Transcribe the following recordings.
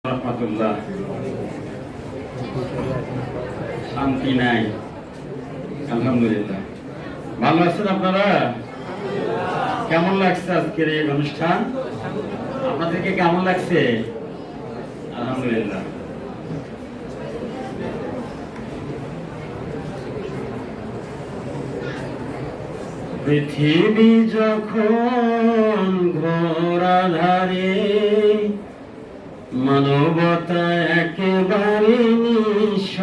রহমতুল্লাহ। শান্তি নাই, আলহামদুলিল্লাহ। ভালো আছেন আপনারা? কেমন লাগছে আজকের এই অনুষ্ঠান? আপনাদেরকে কেমন লাগছে? আলহামদুলিল্লাহ। পৃথিবী যখন ঘোর আধারে, মানবতা একেবারে নিঃস্ব।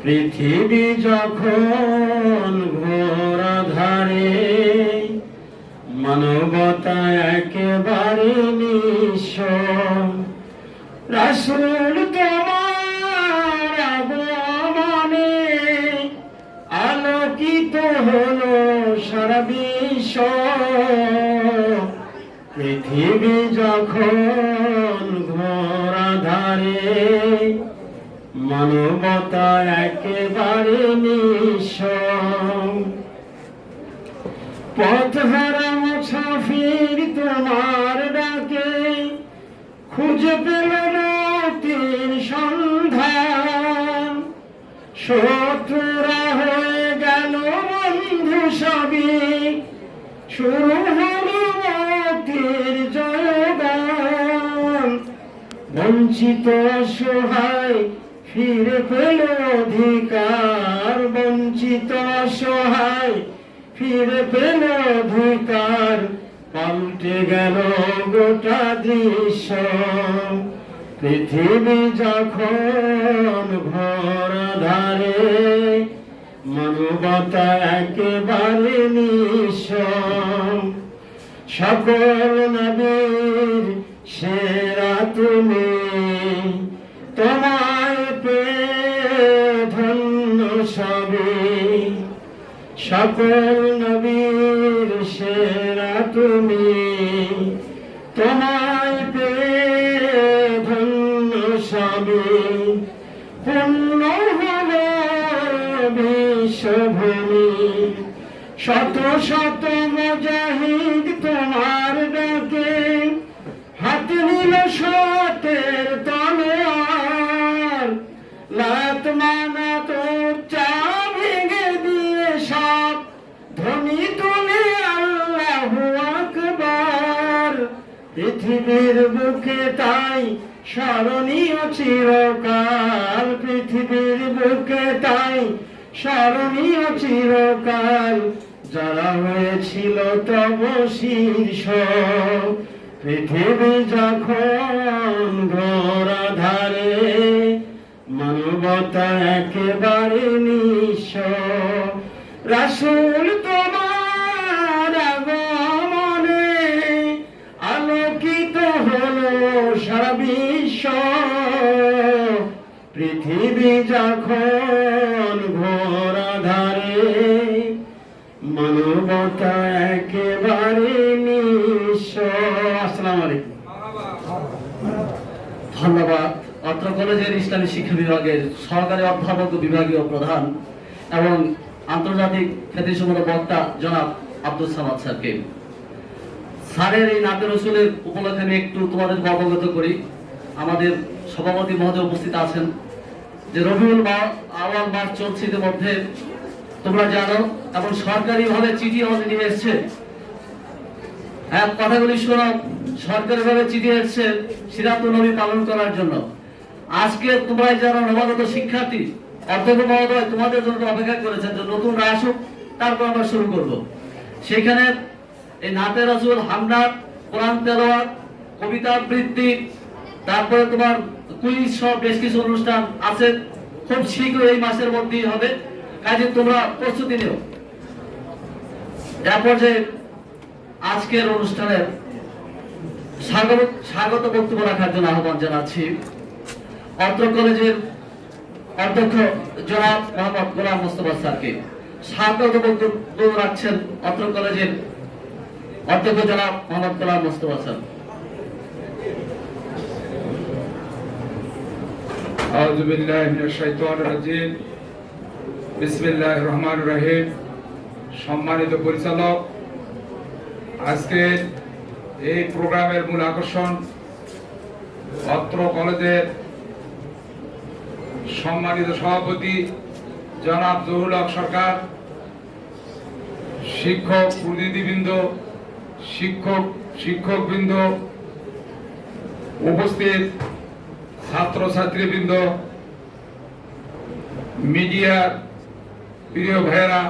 পৃথিবী যখন ঘোর আধারে, মানবতা একেবারে নিঃস্ব। রাসূল তোমার আগমনে আলোকিত হলো সারা বিশ্ব। পৃথিবী যখন ঘোর আধারে, মানবতা একেবারে নিঃস্ব। পথহারা মুসাফির তোমার ডাকে খুঁজে পেল মুক্তির সন্ধান। শত্রুরা হয়ে গেল বন্ধু সবই, শুরু হলো মুক্তির জয়গান। বঞ্চিত অসহায় ফিরে পেল অধিকার, বঞ্চিত অসহায় ফিরে পেল অধিকার। পাল্টে গেল গোটা দৃশ্য। পৃথিবী যখন ঘোর আধারে, মানবতা একেবারে নিঃস্ব। সকল নবীর সেরা তুমি, তোমায় পেয়ে ধন্য সবই। সকল নবীর সেরা তুমি, তোমায় পেয়ে ধন্য সবই। পূর্ণ হলো বিশ্বভূমি, শত শত মুজাহিদ তোমার ডাকে হাতে নিল সতের তলোয়ার। লাত মানাত চা ভেঙে দিয়ে সব ধ্বনি তুলে আল্লাহু আকবার। পৃথিবীর বুকে তাই স্মরণীয় চিরকাল, পৃথিবীর বুকে তাই স্মরণীয় চিরকাল। যারা হয়েছিল তব শীর্ষ। পৃথিবী যখন ঘোর আধারে, মানবতা একেবারে নিঃস্ব। রাসূল তোমার আগমনে আলোকিত হলো সারা বিশ্ব। পৃথিবী যখন ঘোর আধারে, মানবতা একেবারে নিঃস্ব। আসসালামু আলাইকুম। ধন্যবাদ। অত্র কলেজের ইসলামী শিক্ষা বিভাগের সহকারী অধ্যাপক বিভাগীয় প্রধান এবং আন্তর্জাতিক খ্যাতিসম্পন্ন বক্তা জনাব আব্দুল সামাদ স্যারকে। স্যারের এই নাতে রসুলের উপলক্ষে আমি একটু তোমাদেরকে অবগত করি। আমাদের সভাপতি মহোদয় উপস্থিত আছেন যে রবিউল আউয়াল মাস চলছে, ইতিমধ্যে তোমরা জানো, এবং সরকারিভাবে চিঠি অলরেডি এসছে। কথাগুলি শোনো, সরকারিভাবে চিঠি এসছে সিরাতুন নবী পালন করার জন্য। আজকে তোমরা যারা নবাগত শিক্ষার্থী, অধ্যক্ষ মহোদয় তোমাদের জন্য অপেক্ষা করেছেন যে নতুন আসুক, তারপর আমরা শুরু করব। সেখানে এই নাতে রাসূল, হামনাত, কোরআন তেলাওয়াত, কবিতা আবৃত্তি, তারপরে তোমার কুইজ সহ বেশ কিছু অনুষ্ঠান আছে। খুব শীঘ্রই এই মাসের মধ্যেই হবে, কাজে তোমরা প্রস্তুতি নিও। এরপর যে আজকের অনুষ্ঠানের স্বাগত বক্তব্য রাখার জন্য আহ্বান জানাচ্ছি অত্র কলেজের অধ্যক্ষ জনাব মোহাম্মদ গোলাম মোস্তফা স্যারকে। স্বাগত বক্তব্য রাখছেন অত্র কলেজের অধ্যক্ষ জনাব মোহাম্মদ গোলাম মোস্তফা স্যার। আউযু বিল্লাহি মিনাশ শাইতানির রাজিম। বিসমিল্লাহির রহমানির রহিম। সম্মানিত পরিচালক, আজকে এই প্রোগ্রামের মূল আকর্ষণ অত্র কলেজের সম্মানিত সভাপতি জনাব জহুরুল হক সরকার, শিক্ষক প্রতিনিধিবৃন্দ, শিক্ষকবৃন্দ, উপস্থিত ছাত্রছাত্রীবৃন্দ, মিডিয়ার প্রিয় ভাইয়েরা।